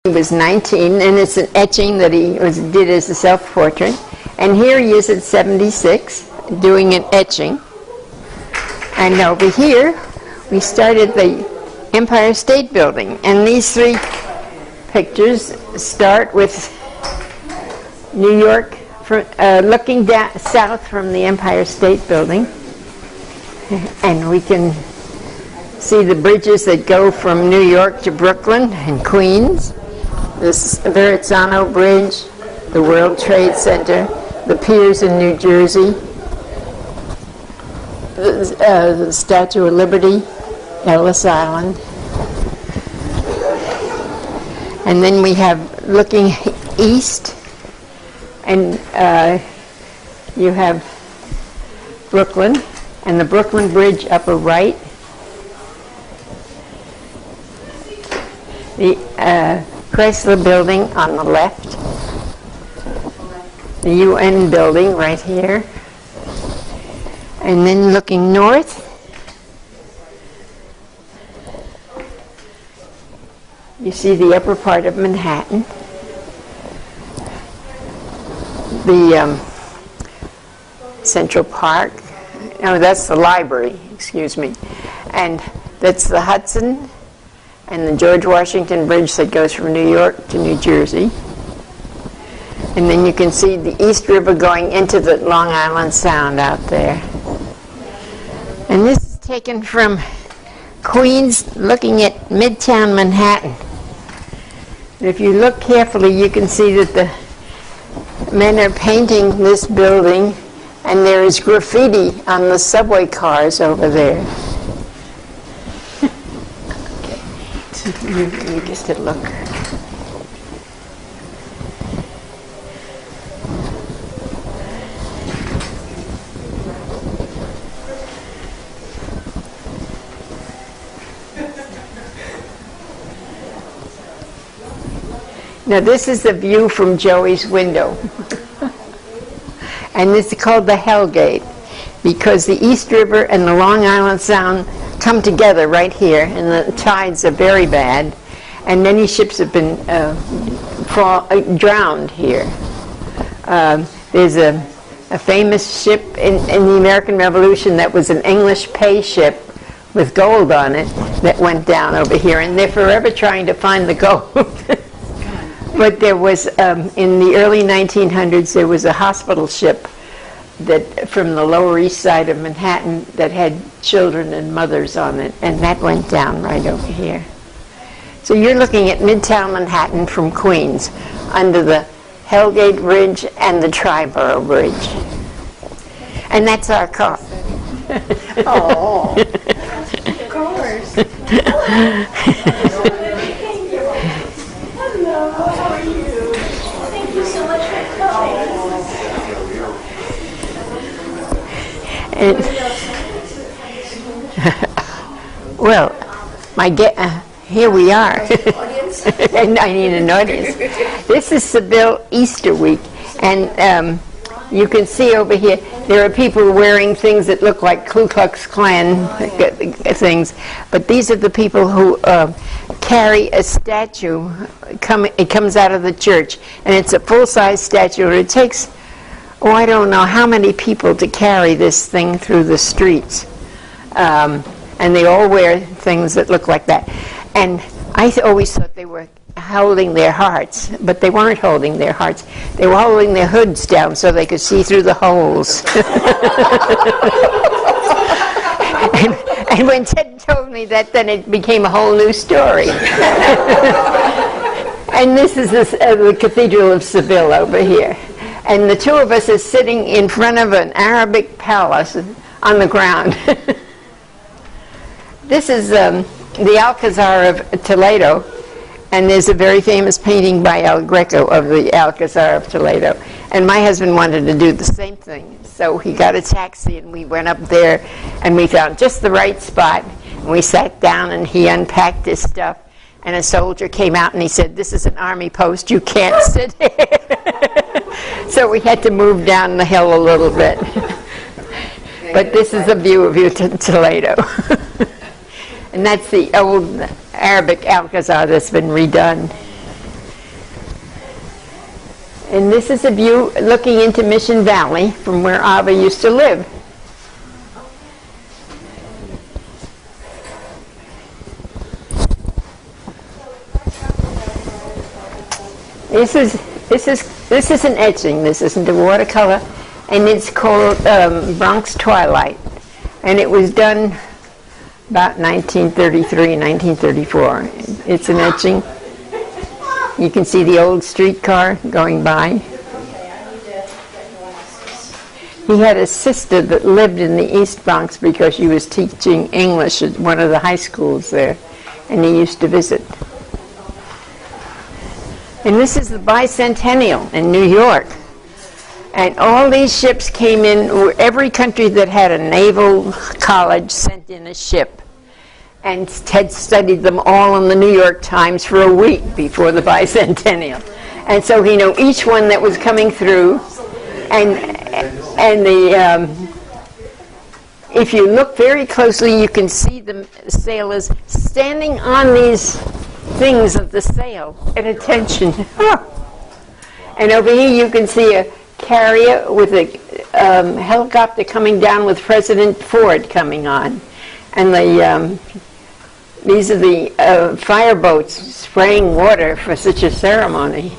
He was 19, and it's an etching that he did as a self-portrait. And here he is at 76, doing an etching. And over here, we started the Empire State Building. And these three pictures start with New York, looking down south from the Empire State Building. And we can see the bridges that go from New York to Brooklyn and Queens. This Verrazzano Bridge, the World Trade Center, the piers in New Jersey, the Statue of Liberty, Ellis Island. And then we have looking east, and you have Brooklyn, and the Brooklyn Bridge upper right. The Chrysler Building on the left, the UN building right here, and then looking north, you see the upper part of Manhattan, the Central Park, no, that's the library, excuse me, and that's the Hudson, and the George Washington Bridge that goes from New York to New Jersey. And then you can see the East River going into the Long Island Sound out there. And this is taken from Queens, looking at Midtown Manhattan. And if you look carefully, you can see that the men are painting this building, and there is graffiti on the subway cars over there. You just a look. Now this is the view from Joey's window. And this is called the Hell Gate, because the East River and the Long Island Sound come together right here, and the tides are very bad, and many ships have been drowned here. There's a famous ship in the American Revolution that was an English pay ship with gold on it that went down over here, and they're forever trying to find the gold. But there was, in the early 1900s, there was a hospital ship that from the Lower East Side of Manhattan that had children and mothers on it, and that went down right over here. So you're looking at Midtown Manhattan from Queens, under the Hellgate Bridge and the Triborough Bridge. And that's our car. Oh, of course. Hello, how are you? Thank you so much for coming. And well, here we are. And I need an audience. This is Seville Easter week, and you can see over here there are people wearing things that look like Ku Klux Klan things, but these are the people who carry a statue. It comes out of the church, and it's a full-size statue, and it takes, I don't know how many people to carry this thing through the streets. And they all wear things that look like that. And I always thought they were holding their hearts, but they weren't holding their hearts. They were holding their hoods down so they could see through the holes. and when Ted told me that, then it became a whole new story. And this is the Cathedral of Seville over here. And the two of us are sitting in front of an Arabic palace on the ground. This is the Alcazar of Toledo, and there's a very famous painting by El Greco of the Alcazar of Toledo. And my husband wanted to do the same thing, so he got a taxi and we went up there, and we found just the right spot. And we sat down, and he unpacked his stuff, and a soldier came out and he said, "This is an army post, you can't sit here." So we had to move down the hill a little bit. But this is a view of Toledo. And that's the old Arabic Alcazar that's been redone. And this is a view looking into Mission Valley from where Ava used to live. This is an etching. This isn't a watercolor, and it's called Bronx Twilight, and it was done about 1933, 1934. It's an etching. You can see the old streetcar going by. He had a sister that lived in the East Bronx because she was teaching English at one of the high schools there, and he used to visit. And this is the bicentennial in New York. And all these ships came in, every country that had a naval college sent in a ship. And Ted studied them all in the New York Times for a week before the bicentennial. And so he knew each one that was coming through. And if you look very closely, you can see the sailors standing on these things of the sail at attention. And over here you can see a carrier with a helicopter coming down with President Ford coming on. And these are the fireboats spraying water for such a ceremony.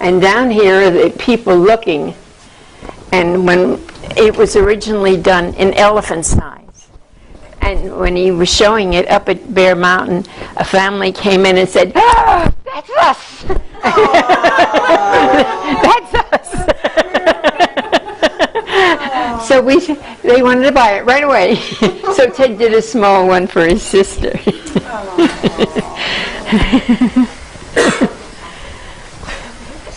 And down here are the people looking. And when it was originally done in elephant size. And when he was showing it up at Bear Mountain, a family came in and said, "Ah, that's us!" That's us! So they wanted to buy it right away. So Ted did a small one for his sister.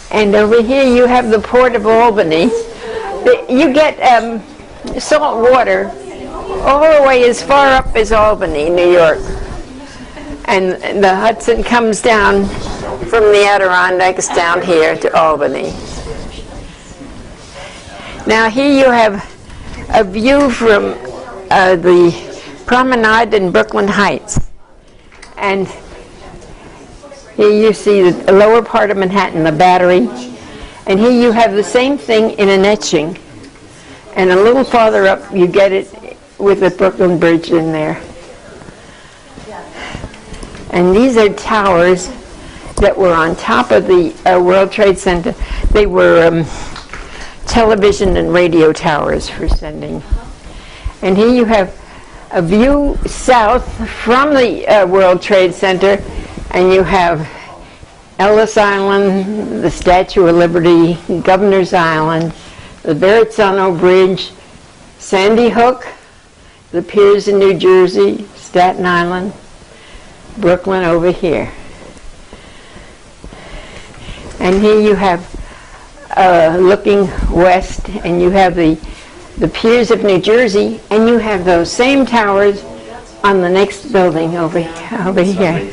And over here you have the Port of Albany. You get salt water all the way as far up as Albany, New York. And the Hudson comes down from the Adirondacks down here to Albany. Now here you have a view from the promenade in Brooklyn Heights. And here you see the lower part of Manhattan, the Battery. And here you have the same thing in an etching. And a little farther up you get it with the Brooklyn Bridge in there. And these are towers that were on top of the World Trade Center. They were television and radio towers for sending. And here you have a view south from the World Trade Center, and you have Ellis Island, the Statue of Liberty, Governor's Island, the Verrazzano Bridge, Sandy Hook, the piers in New Jersey, Staten Island, Brooklyn over here. And here you have looking west, and you have the piers of New Jersey, and you have those same towers on the next building over here.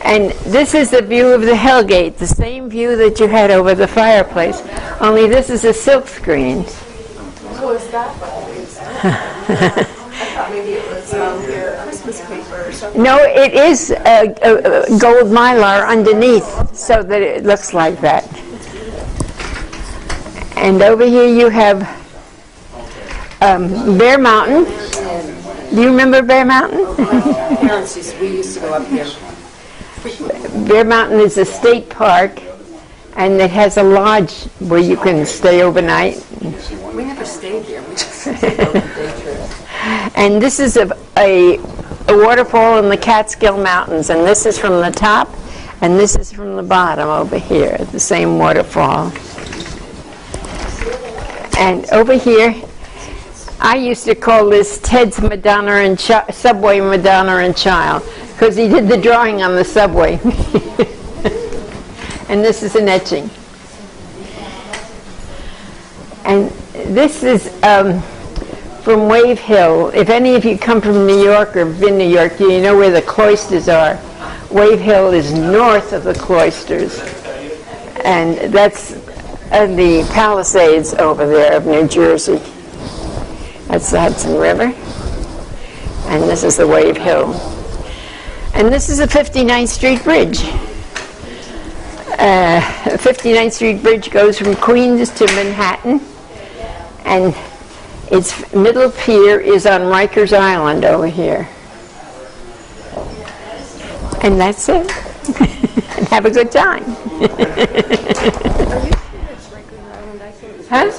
And this is the view of the Hellgate, the same view that you had over the fireplace, only this is a silk screen. Oh, is that what it is? I thought maybe it was your Christmas paper or something. No, it is a gold mylar underneath, so that it looks like that. And over here you have Bear Mountain. Do you remember Bear Mountain? We used to go up here. Bear Mountain is a state park, and it has a lodge where you can stay overnight. We never stayed there. We just stayed on the day trip. And this is a waterfall in the Catskill Mountains, and this is from the top, and this is from the bottom over here, the same waterfall. And over here, I used to call this Ted's Madonna and Subway Madonna and Child, because he did the drawing on the subway. And this is an etching. And this is from Wave Hill. If any of you come from New York or been New York, you know where the cloisters are. Wave Hill is north of the cloisters. And that's the Palisades over there of New Jersey. That's the Hudson River. And this is the Wave Hill. And this is the 59th Street Bridge. 59th Street Bridge goes from Queens to Manhattan, and its middle pier is on Rikers Island over here. And that's it. And have a good time. Are you sure it's Rikers Island? I think it's Huh?